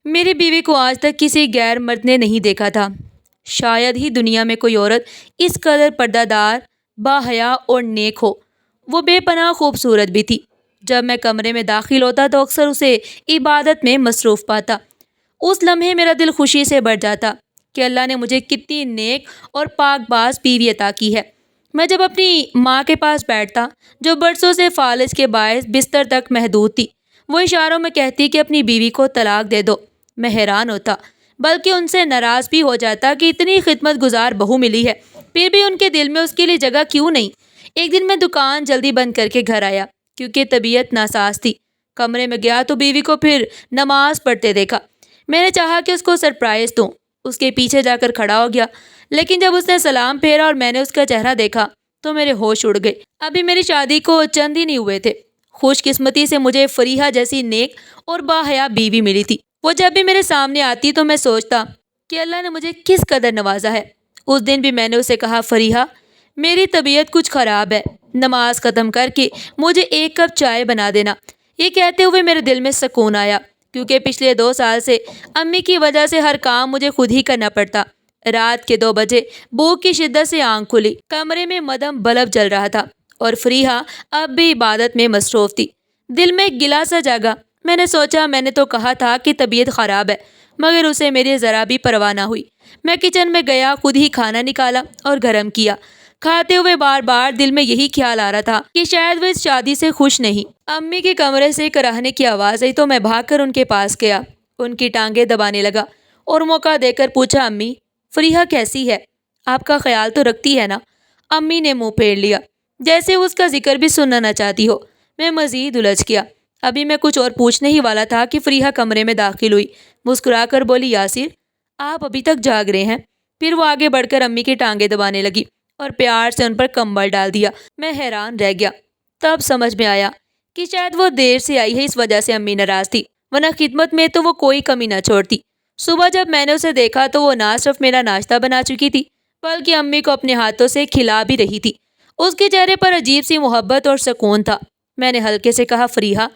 میری بیوی کو آج تک کسی غیر مرد نے نہیں دیکھا تھا۔ شاید ہی دنیا میں کوئی عورت اس قدر پردہ دار، باحیا اور نیک ہو۔ وہ بے پناہ خوبصورت بھی تھی۔ جب میں کمرے میں داخل ہوتا تو اکثر اسے عبادت میں مصروف پاتا۔ اس لمحے میرا دل خوشی سے بھر جاتا کہ اللہ نے مجھے کتنی نیک اور پاک باز بیوی عطا کی ہے۔ میں جب اپنی ماں کے پاس بیٹھتا، جو برسوں سے فالج کے باعث بستر تک محدود تھی، وہ اشاروں میں کہتی کہ اپنی بیوی کو طلاق دے دو، میں حیران ہوتا، بلکہ ان سے ناراض بھی ہو جاتا کہ اتنی خدمت گزار بہو ملی ہے، پھر بھی ان کے دل میں اس کے لیے جگہ کیوں نہیں۔ ایک دن میں دکان جلدی بند کر کے گھر آیا کیونکہ طبیعت ناساز تھی۔ کمرے میں گیا تو بیوی کو پھر نماز پڑھتے دیکھا۔ میں نے چاہا کہ اس کو سرپرائز دوں، اس کے پیچھے جا کر کھڑا ہو گیا، لیکن جب اس نے سلام پھیرا اور میں نے اس کا چہرہ دیکھا تو میرے ہوش اڑ گئے۔ ابھی میری شادی کو چند ہی نہیں ہوئے تھے۔ خوش قسمتی سے مجھے فریحہ جیسی نیک اور باحیا بیوی ملی تھی۔ وہ جب بھی میرے سامنے آتی تو میں سوچتا کہ اللہ نے مجھے کس قدر نوازا ہے۔ اس دن بھی میں نے اسے کہا، فریحہ، میری طبیعت کچھ خراب ہے، نماز ختم کر کے مجھے ایک کپ چائے بنا دینا۔ یہ کہتے ہوئے میرے دل میں سکون آیا، کیونکہ پچھلے 2 سال سے امی کی وجہ سے ہر کام مجھے خود ہی کرنا پڑتا۔ رات کے 2 بجے بھوک کی شدت سے آنکھ کھلی، کمرے میں مدھم بلب جل رہا تھا اور فریحہ اب بھی عبادت میں مصروف تھی۔ دل میں ایک گلہ سا جاگا۔ میں نے سوچا، میں نے تو کہا تھا کہ طبیعت خراب ہے، مگر اسے میری ذرا بھی پرواہ نہ ہوئی۔ میں کچن میں گیا، خود ہی کھانا نکالا اور گرم کیا۔ کھاتے ہوئے بار بار دل میں یہی خیال آ رہا تھا کہ شاید وہ اس شادی سے خوش نہیں۔ امی کے کمرے سے کراہنے کی آواز آئی تو میں بھاگ کر ان کے پاس گیا، ان کی ٹانگیں دبانے لگا اور موقع دے کر پوچھا، امی، فریحہ کیسی ہے؟ آپ کا خیال تو رکھتی ہے نا؟ امی نے منہ پھیر لیا، جیسے وہ اس کا ذکر بھی سننا نہ چاہتی ہو۔ میں مزید الجھ گیا۔ ابھی میں کچھ اور پوچھنے ہی والا تھا کہ فریحہ کمرے میں داخل ہوئی، مسکرا کر بولی، یاسر، آپ ابھی تک جاگ رہے ہیں؟ پھر وہ آگے بڑھ کر امی کی ٹانگیں دبانے لگی اور پیار سے ان پر کمبل ڈال دیا۔ میں حیران رہ گیا۔ تب سمجھ میں آیا کہ شاید وہ دیر سے آئی ہے، اس وجہ سے امی ناراض تھی، ورنہ خدمت میں تو وہ کوئی کمی نہ چھوڑتی۔ صبح جب میں نے اسے دیکھا تو وہ نہ صرف میرا ناشتہ بنا چکی تھی، بلکہ امی کو اپنے ہاتھوں سے کھلا بھی رہی تھی۔ اس کے چہرے پر عجیب سی محبت اور سکون تھا۔ میں نے ہلکے سے کہا، فریحہ،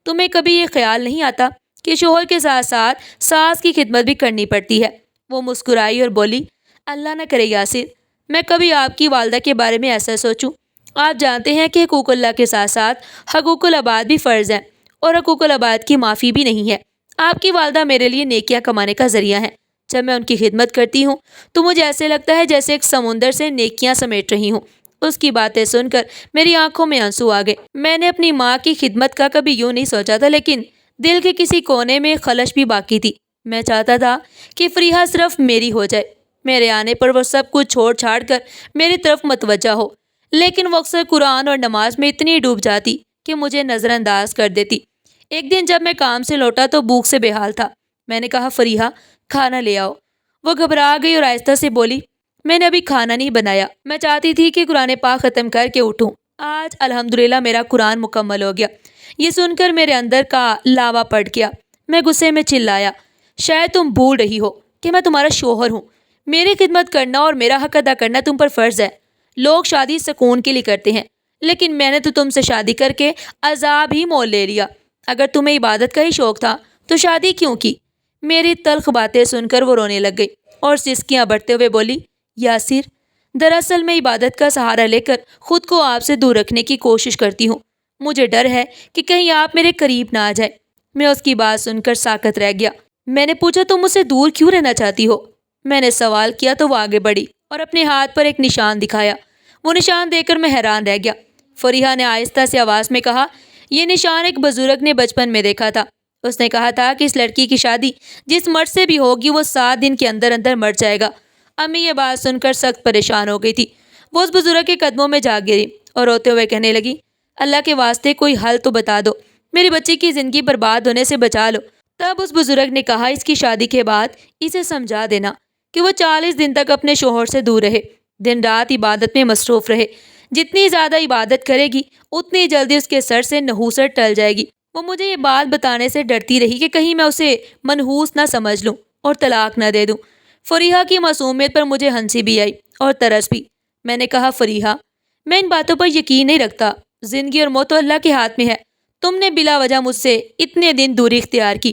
تمہیں کبھی یہ خیال نہیں آتا کہ شوہر کے ساتھ ساتھ ساس کی خدمت بھی کرنی پڑتی ہے؟ وہ مسکرائی اور بولی، اللہ نہ کرے یاسر، میں کبھی آپ کی والدہ کے بارے میں ایسا سوچوں۔ آپ جانتے ہیں کہ حقوق اللہ کے ساتھ ساتھ حقوق العباد بھی فرض ہیں، اور حقوق العباد کی معافی بھی نہیں ہے۔ آپ کی والدہ میرے لیے نیکیاں کمانے کا ذریعہ ہیں۔ جب میں ان کی خدمت کرتی ہوں تو مجھے ایسے لگتا ہے جیسے ایک سمندر سے نیکیاں سمیٹ رہی ہوں۔ اس کی باتیں سن کر میری آنکھوں میں آنسو آ گئے۔ میں نے اپنی ماں کی خدمت کا کبھی یوں نہیں سوچا تھا، لیکن دل کے کسی کونے میں خلش بھی باقی تھی۔ میں چاہتا تھا کہ فریحہ صرف میری ہو جائے، میرے آنے پر وہ سب کچھ چھوڑ چھاڑ کر میری طرف متوجہ ہو، لیکن وہ اکثر قرآن اور نماز میں اتنی ڈوب جاتی کہ مجھے نظر انداز کر دیتی۔ ایک دن جب میں کام سے لوٹا تو بھوک سے بے حال تھا۔ میں نے کہا، فریحہ، کھانا لے آؤ۔ وہ گھبرا گئی اور آہستہ سے بولی، میں نے ابھی کھانا نہیں بنایا، میں چاہتی تھی کہ قرآن پاک ختم کر کے اٹھوں۔ آج الحمدللہ میرا قرآن مکمل ہو گیا۔ یہ سن کر میرے اندر کا لاوا پڑ گیا۔ میں غصے میں چلایا، شاید تم بھول رہی ہو کہ میں تمہارا شوہر ہوں۔ میری خدمت کرنا اور میرا حق ادا کرنا تم پر فرض ہے۔ لوگ شادی سکون کے لیے کرتے ہیں، لیکن میں نے تو تم سے شادی کر کے عذاب ہی مول لے لیا۔ اگر تمہیں عبادت کا ہی شوق تھا تو شادی کیوں کی؟ میری تلخ باتیں سن کر وہ رونے لگ گئی اور سسکیاں بڑھتے ہوئے بولی، یاسر، دراصل میں عبادت کا سہارا لے کر خود کو آپ سے دور رکھنے کی کوشش کرتی ہوں۔ مجھے ڈر ہے کہ کہیں آپ میرے قریب نہ آ جائے۔ میں اس کی بات سن کر ساکت رہ گیا۔ میں نے پوچھا، تم مجھ سے دور کیوں رہنا چاہتی ہو؟ میں نے سوال کیا تو وہ آگے بڑھی اور اپنے ہاتھ پر ایک نشان دکھایا۔ وہ نشان دیکھ کر میں حیران رہ گیا۔ فریحہ نے آہستہ سے آواز میں کہا، یہ نشان ایک بزرگ نے بچپن میں دیکھا تھا۔ اس نے کہا تھا کہ اس لڑکی کی شادی جس مرد سے بھی ہوگی وہ 7 دن کے اندر اندر مر جائے گا۔ امی یہ بات سن کر سخت پریشان ہو گئی تھی۔ وہ اس بزرگ کے قدموں میں جا گری اور روتے ہوئے کہنے لگی، اللہ کے واسطے کوئی حل تو بتا دو، میری بچی کی زندگی برباد ہونے سے بچا لو۔ تب اس بزرگ نے کہا، اس کی شادی کے بعد اسے سمجھا دینا کہ وہ 40 دن تک اپنے شوہر سے دور رہے، دن رات عبادت میں مصروف رہے۔ جتنی زیادہ عبادت کرے گی اتنی جلدی اس کے سر سے نحوست ٹل جائے گی۔ وہ مجھے یہ بات بتانے سے ڈرتی رہی کہ کہیں میں اسے منحوس نہ سمجھ لوں اور طلاق نہ دے دوں۔ فریحہ کی معصومیت پر مجھے ہنسی بھی آئی اور ترس بھی۔ میں نے کہا، فریحہ، میں ان باتوں پر یقین نہیں رکھتا۔ زندگی اور موت تو اللہ کے ہاتھ میں ہے۔ تم نے بلا وجہ مجھ سے اتنے دن دوری اختیار کی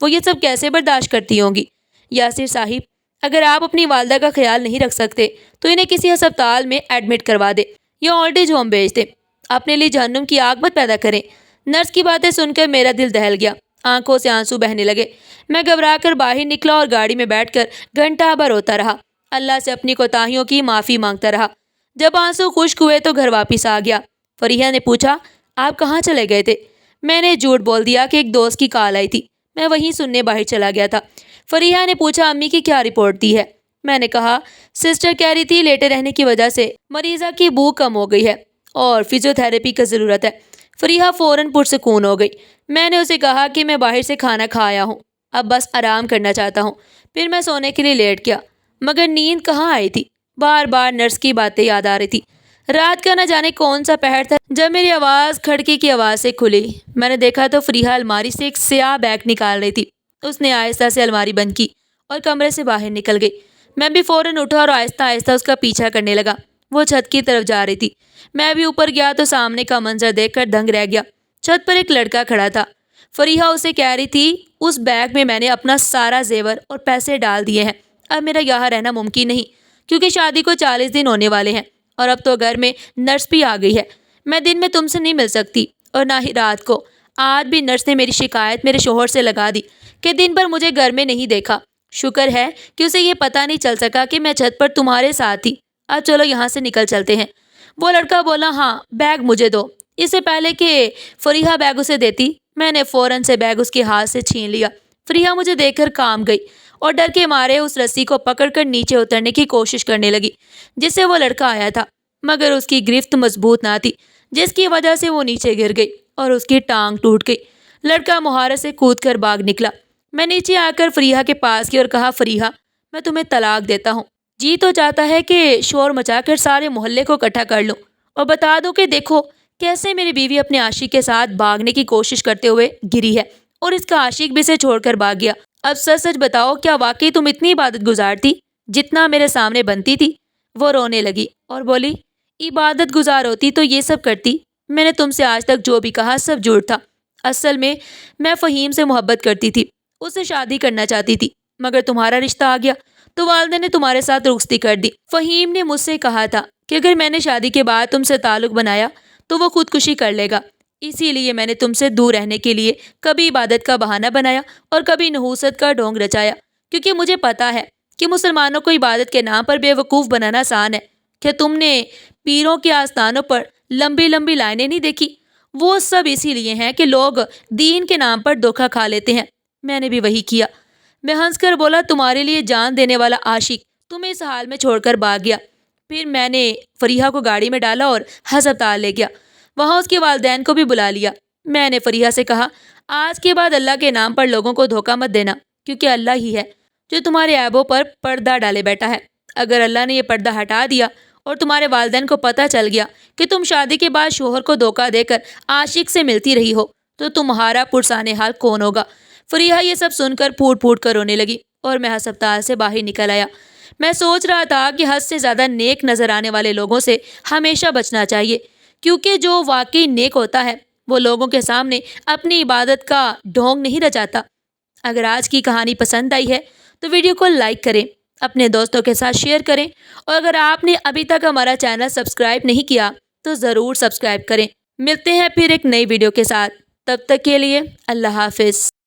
وہ یہ سب کیسے برداشت کرتی ہوں گی؟ یاسر صاحب، اگر آپ اپنی والدہ کا خیال نہیں رکھ سکتے تو انہیں کسی ہسپتال میں ایڈمٹ کروا دیں یا اولڈ ایج ہوم بھیج دیں۔ اپنے لیے جہنم کی آگ مت پیدا کریں۔ نرس کی باتیں سن کر میرا دل دہل گیا، آنکھوں سے آنسو بہنے لگے۔ میں گھبرا کر باہر نکلا اور گاڑی میں بیٹھ کر گھنٹہ بھر روتا رہا، اللہ سے اپنی کوتاہیوں کی معافی مانگتا رہا۔ جب آنسو خشک ہوئے تو گھر واپس آ گیا۔ فریحہ نے پوچھا، آپ کہاں چلے گئے تھے؟ میں نے جھوٹ بول دیا کہ ایک دوست کی کال آئی تھی، میں وہیں سننے باہر چلا گیا تھا۔ فریحہ نے پوچھا، امی کی کیا رپورٹ دی ہے؟ میں نے کہا، سسٹر کہہ رہی تھی لیٹے رہنے کی وجہ سے مریضہ کی بھوک کم ہو گئی ہے اور فزیو تھراپی کی ضرورت ہے۔ فریحہ فوراً پرسکون ہو گئی۔ میں نے اسے کہا کہ میں باہر سے کھانا کھا آیا ہوں، اب بس آرام کرنا چاہتا ہوں۔ پھر میں سونے کے لیے لیٹ گیا، مگر نیند کہاں آئی تھی۔ بار بار نرس کی باتیں یاد آ رہی تھی۔ رات کا نہ جانے کون سا پہر تھا جب میری آواز کھڑکی کی آواز سے کھلی۔ میں نے دیکھا تو فریحہ الماری سے ایک سیاہ بیگ نکال رہی تھی۔ اس نے آہستہ سے الماری بند کی اور کمرے سے باہر نکل گئی۔ میں بھی فوراً اٹھا اور آہستہ آہستہ اس کا پیچھا کرنے لگا۔ وہ چھت کی طرف جا رہی تھی۔ میں بھی اوپر گیا تو سامنے کا منظر دیکھ کر دنگ رہ گیا۔ چھت پر ایک لڑکا کھڑا تھا۔ فریحہ اسے کہہ رہی تھی، اس بیگ میں میں نے اپنا سارا زیور اور پیسے ڈال دیے ہیں، اب میرا یہاں رہنا ممکن نہیں کیونکہ شادی کو 40 دن ہونے والے ہیں اور اب تو گھر میں نرس بھی آ گئی ہے۔ میں دن میں تم سے نہیں مل سکتی اور نہ ہی رات کو۔ آج بھی نرس نے میری شکایت میرے شوہر سے لگا دی کہ دن بھر مجھے گھر میں نہیں دیکھا۔ شکر ہے کہ اسے یہ پتہ نہیں چل سکا کہ میں چھت پر تمہارے ساتھ تھی۔ اب چلو یہاں سے نکل چلتے ہیں۔ وہ لڑکا بولا، ہاں بیگ مجھے دو۔ اس سے پہلے کہ فریحہ بیگ اسے دیتی، میں نے فوراً سے بیگ اس کے ہاتھ سے چھین لیا۔ فریحہ مجھے دیکھ کر کام گئی اور ڈر کے مارے اس رسی کو پکڑ کر نیچے اترنے کی کوشش کرنے لگی جس سے وہ لڑکا آیا تھا، مگر اس کی گرفت مضبوط نہ تھی جس کی وجہ سے وہ نیچے گر گئی اور اس کی ٹانگ ٹوٹ گئی۔ لڑکا مہارت سے کود کر بھاگ نکلا۔ میں نیچے آ کر فریحہ کے پاس گئی اور کہا، فریحہ میں تمہیں طلاق دیتا ہوں۔ جی تو چاہتا ہے کہ شور مچا کر سارے محلے کو اکٹھا کر لوں اور بتا دوں کہ دیکھو کیسے میری بیوی اپنے عاشق کے ساتھ بھاگنے کی کوشش کرتے ہوئے گری ہے اور اس کا عاشق بھی اسے چھوڑ کر بھاگ گیا۔ اب سچ سچ بتاؤ، کیا واقعی تم اتنی عبادت گزار تھی جتنا میرے سامنے بنتی تھی؟ وہ رونے لگی اور بولی، عبادت گزار ہوتی تو یہ سب کرتی؟ میں نے تم سے آج تک جو بھی کہا سب جھوٹ تھا۔ اصل میں فہیم سے محبت کرتی تھی، اس سے شادی کرنا چاہتی تھی، مگر تمہارا رشتہ آ گیا تو والدہ نے تمہارے ساتھ رخصتی کر دی۔ فہیم نے مجھ سے کہا تھا کہ اگر میں نے شادی کے بعد تم سے تعلق بنایا تو وہ خودکشی کر لے گا، اسی لیے میں نے تم سے دور رہنے کے لیے کبھی عبادت کا بہانہ بنایا اور کبھی نحوست کا ڈھونگ رچایا، کیونکہ مجھے پتا ہے کہ مسلمانوں کو عبادت کے نام پر بے وقوف بنانا آسان ہے۔ کیا تم نے پیروں کے آستانوں پر لمبی لمبی لائنیں نہیں دیکھی؟ وہ سب اسی لیے ہیں کہ لوگ دین کے نام پر دھوکہ کھا لیتے ہیں۔ میں نے بھی وہی کیا۔ میں ہنس کر بولا، تمہارے لیے جان دینے والا عاشق تمہیں اس حال میں چھوڑ کر بھاگ گیا۔ پھر میں نے فریحہ کو گاڑی میں ڈالا اور ہسپتال لے گیا، وہاں اس کے والدین کو بھی بلا لیا۔ میں نے فریحہ سے کہا، آج کے بعد اللہ کے نام پر لوگوں کو دھوکہ مت دینا، کیونکہ اللہ ہی ہے جو تمہارے عیبوں پر پردہ ڈالے بیٹھا ہے۔ اگر اللہ نے یہ پردہ ہٹا دیا اور تمہارے والدین کو پتہ چل گیا کہ تم شادی کے بعد شوہر کو دھوکہ دے کر عاشق سے ملتی رہی ہو تو تمہارا پرسان حال کون ہوگا؟ فریحہ یہ سب سن کر پھوٹ پھوٹ کر رونے لگی اور میں ہسپتال سے باہر نکل آیا۔ میں سوچ رہا تھا کہ حد سے زیادہ نیک نظر آنے والے لوگوں سے ہمیشہ بچنا چاہیے، کیونکہ جو واقعی نیک ہوتا ہے وہ لوگوں کے سامنے اپنی عبادت کا ڈھونگ نہیں رچاتا۔ اگر آج کی کہانی پسند آئی ہے تو ویڈیو کو لائک کریں، اپنے دوستوں کے ساتھ شیئر کریں، اور اگر آپ نے ابھی تک ہمارا چینل سبسکرائب نہیں کیا تو ضرور سبسکرائب کریں۔ ملتے ہیں پھر ایک نئی ویڈیو کے ساتھ، تب تک کے لیے اللہ حافظ۔